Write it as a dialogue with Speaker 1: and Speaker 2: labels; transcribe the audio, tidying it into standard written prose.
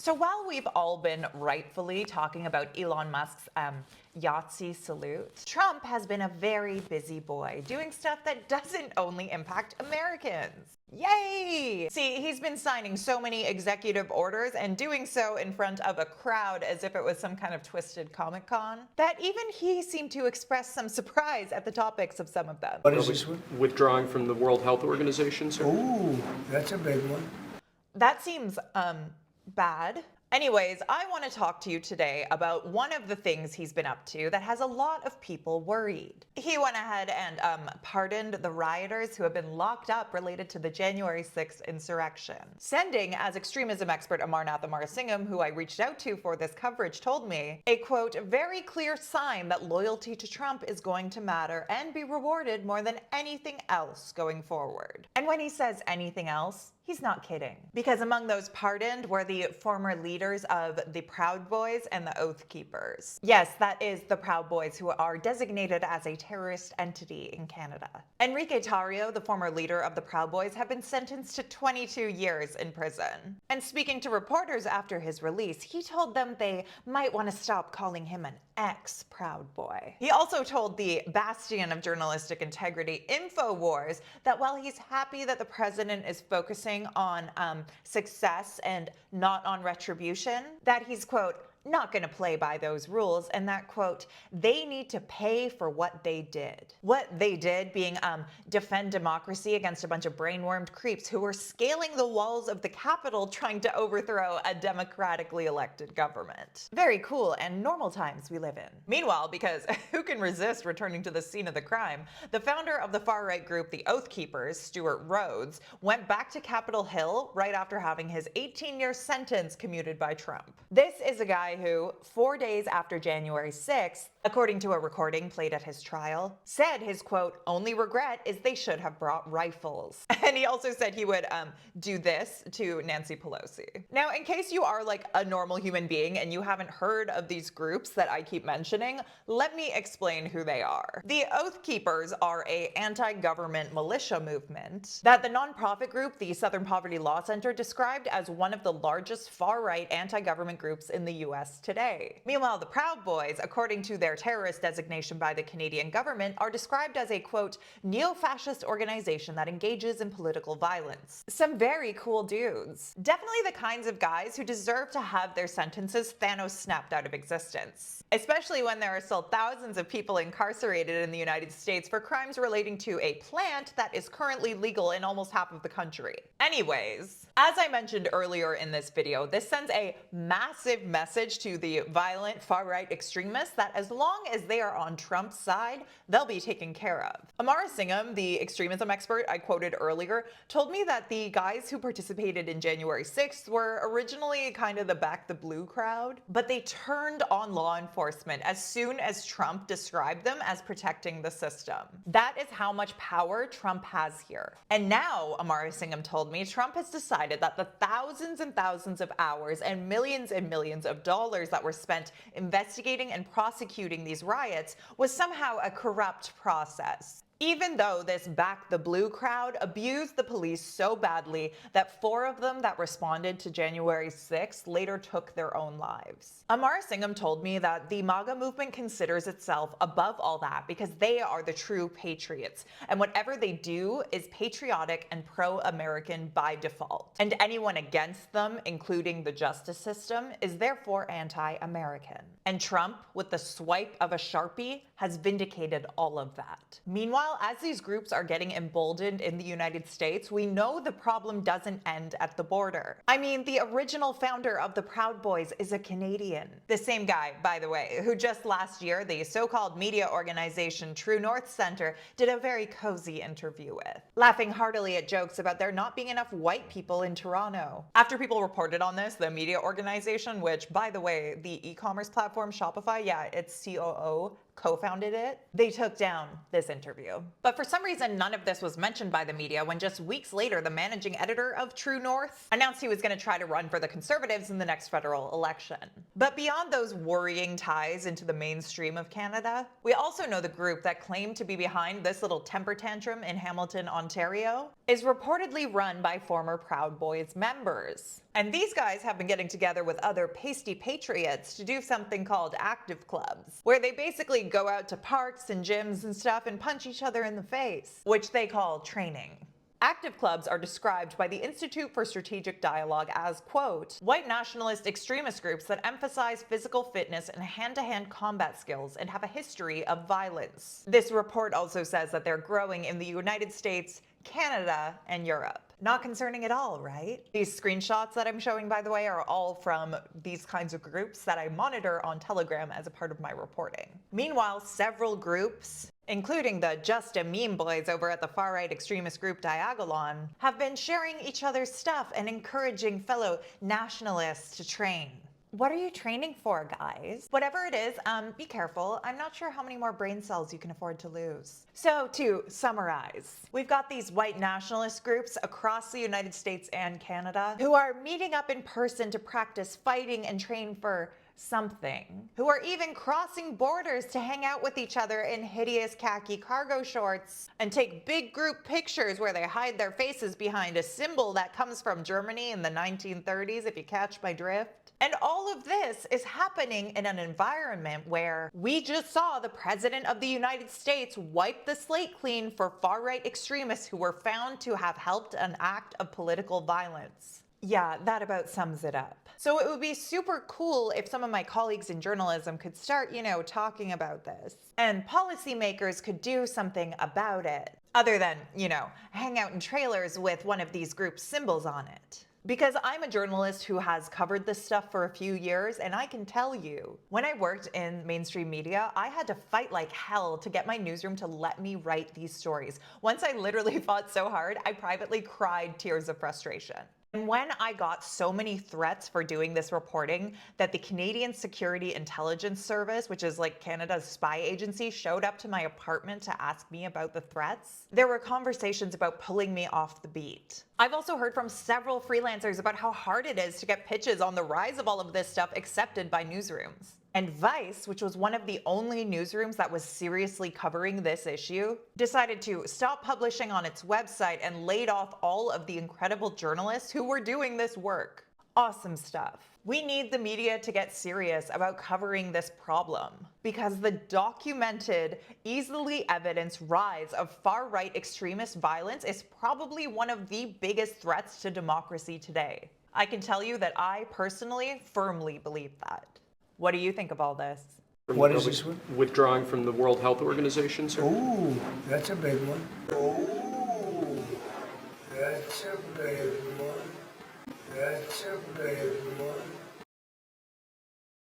Speaker 1: So while we've all been rightfully talking about Elon Musk's Yahtzee salute, Trump has been a very busy boy doing stuff that doesn't only impact Americans. Yay! See, he's been signing so many executive orders and doing so in front of a crowd as if it was some kind of twisted Comic-Con, that even he seemed to express some surprise at the topics of some of them.
Speaker 2: What is this one?
Speaker 3: Withdrawing from the World Health Organization, sir?
Speaker 2: Ooh, that's a big one.
Speaker 1: That seems, bad. Anyways, I want to talk to you today about one of the things he's been up to that has a lot of people worried. He went ahead and pardoned the rioters who have been locked up related to the January 6th insurrection. Sending, as extremism expert Amarnath Amarasingam, who I reached out to for this coverage, told me, a quote, very clear sign that loyalty to Trump is going to matter and be rewarded more than anything else going forward. And when he says anything else, he's not kidding. Because among those pardoned were the former leaders of the Proud Boys and the Oath Keepers. Yes, that is the Proud Boys, who are designated as a terrorist entity in Canada. Enrique Tarrio, the former leader of the Proud Boys, have been sentenced to 22 years in prison. And speaking to reporters after his release, he told them they might want to stop calling him an ex-Proud Boy. He also told the bastion of journalistic integrity, InfoWars, that while he's happy that the president is focusing on success and not on retribution, that he's, quote, not going to play by those rules, and that, quote, they need to pay for what they did. What they did being defend democracy against a bunch of brainwormed creeps who were scaling the walls of the Capitol trying to overthrow a democratically elected government. Very cool and normal times we live in. Meanwhile, because who can resist returning to the scene of the crime, the founder of the far-right group, the Oath Keepers, Stuart Rhodes, went back to Capitol Hill right after having his 18-year sentence commuted by Trump. This is a guy who, 4 days after January 6th, according to a recording played at his trial, said his, quote, only regret is they should have brought rifles. And he also said he would do this to Nancy Pelosi. Now, in case you are like a normal human being and you haven't heard of these groups that I keep mentioning, let me explain who they are. The Oath Keepers are an anti-government militia movement that the nonprofit group, the Southern Poverty Law Center, described as one of the largest far-right anti-government groups in the US today. Meanwhile, the Proud Boys, according to their terrorist designation by the Canadian government, are described as a, quote, neo-fascist organization that engages in political violence. Some very cool dudes. Definitely the kinds of guys who deserve to have their sentences Thanos snapped out of existence. Especially when there are still thousands of people incarcerated in the United States for crimes relating to a plant that is currently legal in almost half of the country. Anyways, as I mentioned earlier in this video, this sends a massive message to the violent far-right extremists that as long as they are on Trump's side, they'll be taken care of. Amarasingam, the extremism expert I quoted earlier, told me that the guys who participated in January 6th were originally kind of the Back the Blue crowd, but they turned on law enforcement as soon as Trump described them as protecting the system. That is how much power Trump has here. And now, Amarasingam told me, Trump has decided that the thousands and thousands of hours and millions of dollars that were spent investigating and prosecuting these riots was somehow a corrupt process. Even though this Back the Blue crowd abused the police so badly that 4 of them that responded to January 6th later took their own lives. Amarasingam told me that the MAGA movement considers itself above all that because they are the true patriots, and whatever they do is patriotic and pro-American by default. And anyone against them, including the justice system, is therefore anti-American. And Trump, with the swipe of a Sharpie, has vindicated all of that. Meanwhile, as these groups are getting emboldened in the United States, we know the problem doesn't end at the border. I mean, the original founder of the Proud Boys is a Canadian. The same guy, by the way, who just last year the so-called media organization True North Center did a very cozy interview with, laughing heartily at jokes about there not being enough white people in Toronto. After people reported on this, the media organization, which, by the way, the e-commerce platform Shopify, yeah, its COO co-founded it, they took down this interview. But for some reason, none of this was mentioned by the media when just weeks later, the managing editor of True North announced he was going to try to run for the Conservatives in the next federal election. But beyond those worrying ties into the mainstream of Canada, we also know the group that claimed to be behind this little temper tantrum in Hamilton, Ontario, is reportedly run by former Proud Boys members. And these guys have been getting together with other pasty patriots to do something called active clubs, where they basically go out to parks and gyms and stuff and punch each other in the face, which they call training. Active clubs are described by the Institute for Strategic Dialogue as, quote, white nationalist extremist groups that emphasize physical fitness and hand-to-hand combat skills and have a history of violence. This report also says that they're growing in the United States, Canada, and Europe. Not concerning at all, right? These screenshots that I'm showing, by the way, are all from these kinds of groups that I monitor on Telegram as a part of my reporting. Meanwhile, several groups, including the Just a Meme boys over at the far-right extremist group Diagolon, have been sharing each other's stuff and encouraging fellow nationalists to train. What are you training for, guys? Whatever it is, be careful. I'm not sure how many more brain cells you can afford to lose. So to summarize, we've got these white nationalist groups across the United States and Canada who are meeting up in person to practice fighting and train for something, who are even crossing borders to hang out with each other in hideous khaki cargo shorts and take big group pictures where they hide their faces behind a symbol that comes from Germany in the 1930s, if you catch my drift. And all of this is happening in an environment where we just saw the President of the United States wipe the slate clean for far-right extremists who were found to have helped an act of political violence. Yeah, that about sums it up. So it would be super cool if some of my colleagues in journalism could start, talking about this. And policymakers could do something about it, other than, hang out in trailers with one of these groups' symbols on it. Because I'm a journalist who has covered this stuff for a few years, and I can tell you, when I worked in mainstream media, I had to fight like hell to get my newsroom to let me write these stories. Once I literally fought so hard, I privately cried tears of frustration. And when I got so many threats for doing this reporting that the Canadian Security Intelligence Service, which is like Canada's spy agency, showed up to my apartment to ask me about the threats, there were conversations about pulling me off the beat. I've also heard from several freelancers about how hard it is to get pitches on the rise of all of this stuff accepted by newsrooms. And Vice, which was one of the only newsrooms that was seriously covering this issue, decided to stop publishing on its website and laid off all of the incredible journalists who were doing this work. Awesome stuff. We need the media to get serious about covering this problem because the documented, easily evidenced rise of far-right extremist violence is probably one of the biggest threats to democracy today. I can tell you that I personally firmly believe that. What do you think of all this?
Speaker 2: What is this one?
Speaker 3: Withdrawing from the World Health Organization, sir?
Speaker 2: Ooh, that's a big one. Ooh, that's a big one. That's a big one.